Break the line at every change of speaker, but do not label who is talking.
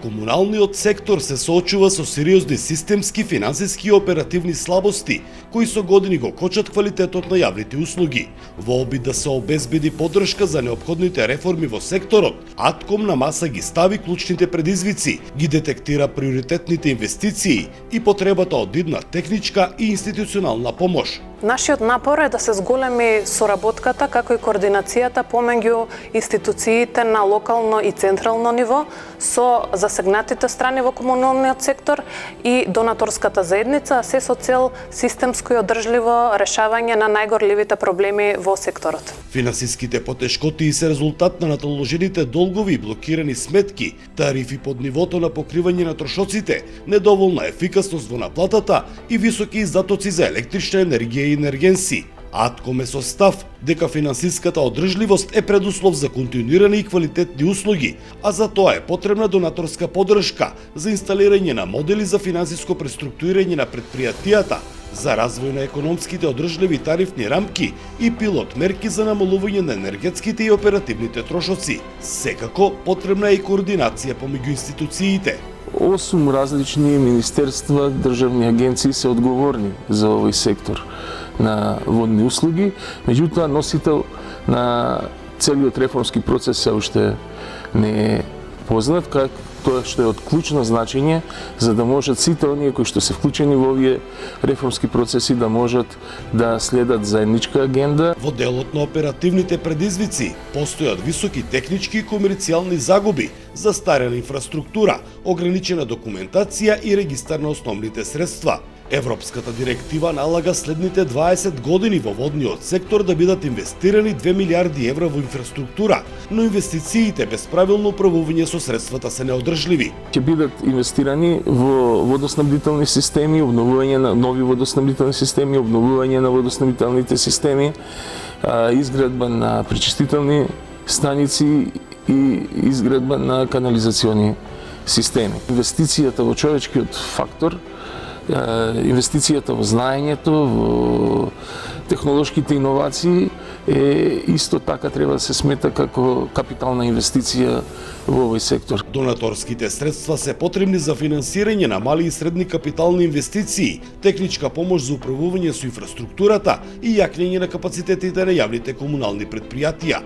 Комуналниот сектор се соочува со сериозни системски, финансиски и оперативни слабости, кои со години го кочат квалитетот на јавните услуги. Во обид да се обезбеди поддршка за неопходните реформи во секторот, Атком на маса ги стави клучните предизвици, ги детектира приоритетните инвестиции и потребата од идна техничка и институционална помош.
Нашиот напор е да се зголеми соработката како и координацијата помеѓу институциите на локално и централно ниво со засегнатите страни во комуналниот сектор и донаторската заедница, се со цел системско и одржливо решавање на најгорливите проблеми во секторот.
Финансиските потешкоти се резултат на наталожените долгови и блокирани сметки, тарифи под нивото на покривање на трошоците, недоволна ефикасност во наплатата и високи издатоци за електрична енергија и енергенси. Атком е со став дека финансиската одржливост е предуслов за континуирани и квалитетни услуги, а за тоа е потребна донаторска поддршка за инсталирање на модели за финансиско преструктурирање на предпријатијата, за развој на економските одржливи тарифни рамки и пилот мерки за намалување на енергетските и оперативните трошоци. Секако потребна е и координација помеѓу институциите.
8 различни министерства, државни агенции се одговорни за овој сектор на водни услуги, меѓутоа носител на целиот реформски процес се уште не е познат, како тоа што е од клучно значење за да можат сите оние кои што се вклучени во овие реформски процеси да можат да следат заедничка агенда.
Во делот на оперативните предизвици постојат високи технички и комерцијални загуби, застарена инфраструктура, ограничена документација и регистар на основните средства. Европската директива налага следните 20 години во водниот сектор да бидат инвестирани 2 милиарди евра во инфраструктура, но инвестициите без правилно управување со средствата се неодржливи.
Ќе бидат инвестирани во водоснабдителни системи, обновување на нови водоснабдителни системи, обновување на водоснабдителните системи, изградба на пречистителни станици и изградба на канализациони системи. Инвестицијата во човечкиот фактор, инвестицијата во знаењето, во технолошките иновации исто така треба да се смета како капитална инвестиција во овој сектор.
Донаторските средства се потребни за финансирање на мали и средни капитални инвестиции, техничка помош за управување со инфраструктурата и јакнење на капацитетите на јавните комунални предпријатија.